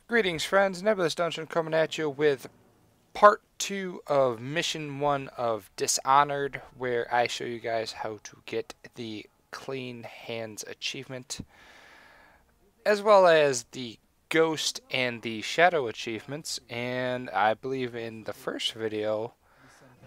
Greetings, friends. Nebulous Dungeon coming at you with part 2 of Mission 1 of Dishonored, where I show you guys how to get the Clean Hands achievement, as well as the Ghost and the Shadow achievements. And I believe in the first video,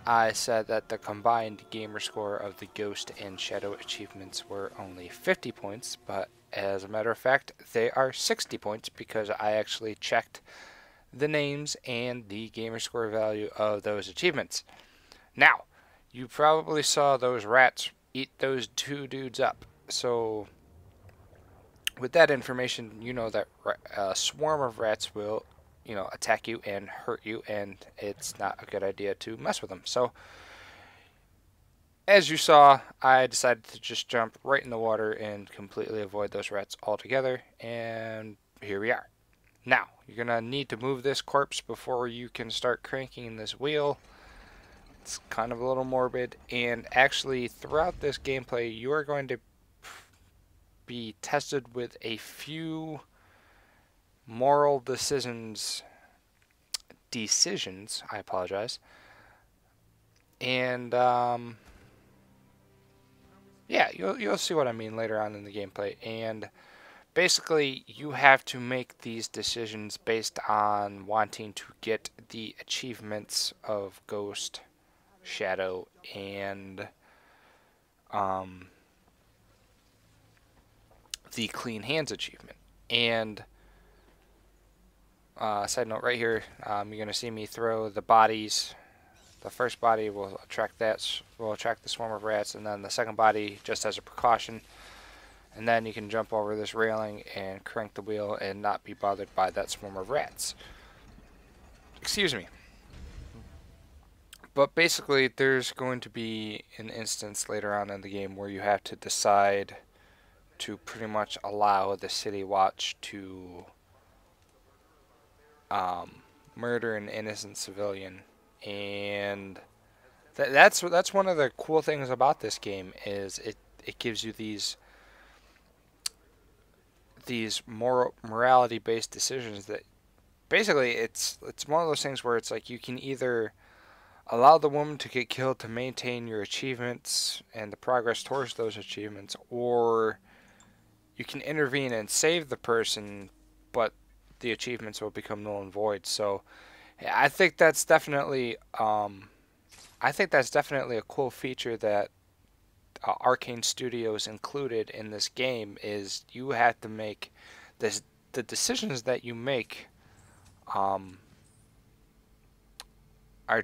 I said that the combined gamer score of the Ghost and Shadow achievements were only 50 points, but as a matter of fact, they are 60 points because I actually checked the names and the gamer score value of those achievements. Now, you probably saw those rats eat those two dudes up. So, with that information, you know that a swarm of rats will, attack you and hurt you, and it's not a good idea to mess with them. So, as you saw, I decided to just jump right in the water and completely avoid those rats altogether, and here we are. Now, you're going to need to move this corpse before you can start cranking this wheel. It's kind of a little morbid, and actually throughout this gameplay, you are going to be tested with a few moral decisions, I apologize, and yeah, you'll see what I mean later on in the gameplay. And basically, you have to make these decisions based on wanting to get the achievements of Ghost, Shadow, and the Clean Hands achievement. And side note right here, you're gonna see me throw the bodies. The first body will attract the swarm of rats, and then the second body just as a precaution. And then you can jump over this railing and crank the wheel and not be bothered by that swarm of rats. Excuse me. But basically, there's going to be an instance later on in the game where you have to decide to pretty much allow the City Watch to murder an innocent civilian. And that's one of the cool things about this game is it gives you these morality based decisions that basically it's one of those things where it's like you can either allow the woman to get killed to maintain your achievements and the progress towards those achievements, or you can intervene and save the person, but the achievements will become null and void. So I think that's definitely a cool feature that Arcane Studios included in this game. Is you have to make the decisions that you make are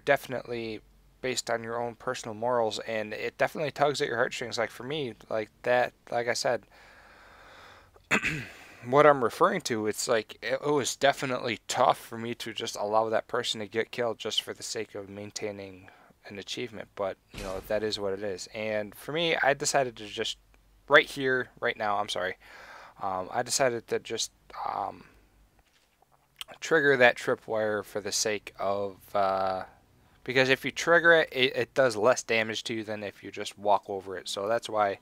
definitely based on your own personal morals, and it definitely tugs at your heartstrings. Like for me, like I said, what I'm referring to, it's like it was definitely tough for me to just allow that person to get killed just for the sake of maintaining an achievement, but that is what it is. And for me, I decided to just right now, I decided to just trigger that tripwire for the sake of because if you trigger it, it does less damage to you than if you just walk over it. So that's why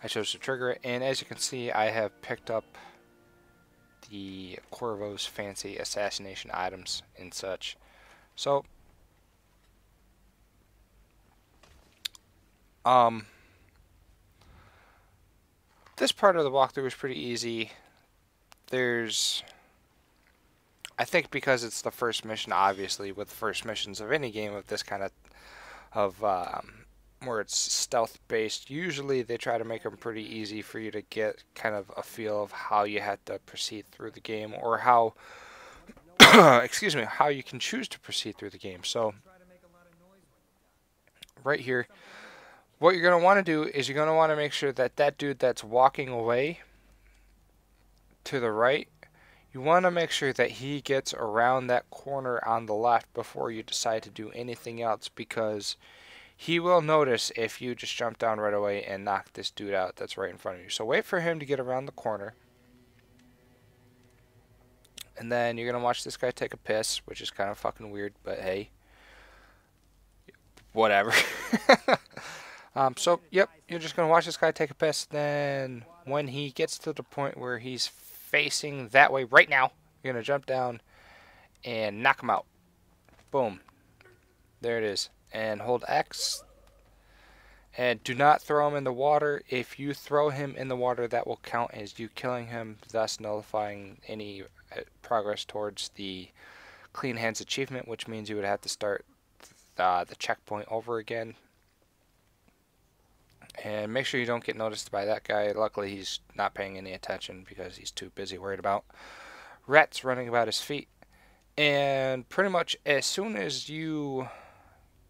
I chose to trigger it. And as you can see, I have picked up the Corvo's fancy assassination items and such. So this part of the walkthrough is pretty easy. I think because it's the first mission, obviously, with the first missions of any game of this kind of where it's stealth-based, usually they try to make them pretty easy for you to get kind of a feel of how you have to proceed through the game, or how, excuse me, how you can choose to proceed through the game. So, right here, what you're going to want to do is you're going to want to make sure that that dude that's walking away to the right, you want to make sure that he gets around that corner on the left before you decide to do anything else, because he will notice if you just jump down right away and knock this dude out that's right in front of you. So wait for him to get around the corner. And then you're going to watch this guy take a piss, which is kind of fucking weird, but hey. Whatever. So, yep, you're just going to watch this guy take a piss. Then when he gets to the point where he's facing that way right now, You're going to jump down and knock him out. Boom. There it is. And hold X. And do not throw him in the water. If you throw him in the water, that will count as you killing him, thus nullifying any progress towards the Clean Hands achievement, which means you would have to start the checkpoint over again. And make sure you don't get noticed by that guy. Luckily, he's not paying any attention because he's too busy worried about rats running about his feet. And pretty much as soon as you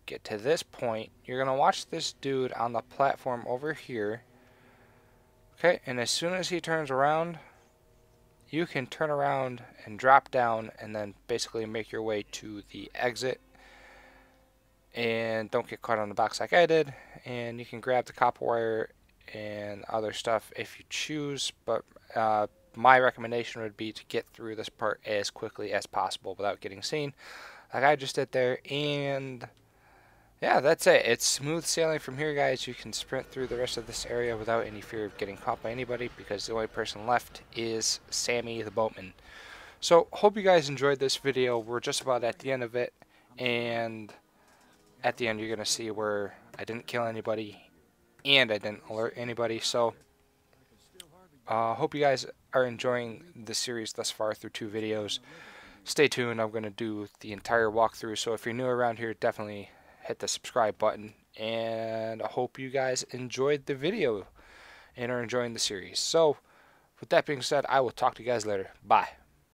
get to this point, you're going to watch this dude on the platform over here. Okay, and as soon as he turns around, you can turn around and drop down and then basically make your way to the exit. And don't get caught on the box like I did. And you can grab the copper wire and other stuff if you choose, but my recommendation would be to get through this part as quickly as possible without getting seen, like I just did there. And yeah, that's it. It's smooth sailing from here, guys. You can sprint through the rest of this area without any fear of getting caught by anybody, because the only person left is Sammy the boatman. So hope you guys enjoyed this video. We're just about at the end of it, and at the end you're gonna see where I didn't kill anybody and I didn't alert anybody. So hope you guys are enjoying the series thus far through 2 videos. Stay tuned. I'm gonna do the entire walkthrough, so if you're new around here, definitely hit the subscribe button. And I hope you guys enjoyed the video and are enjoying the series. So with that being said, I will talk to you guys later. Bye.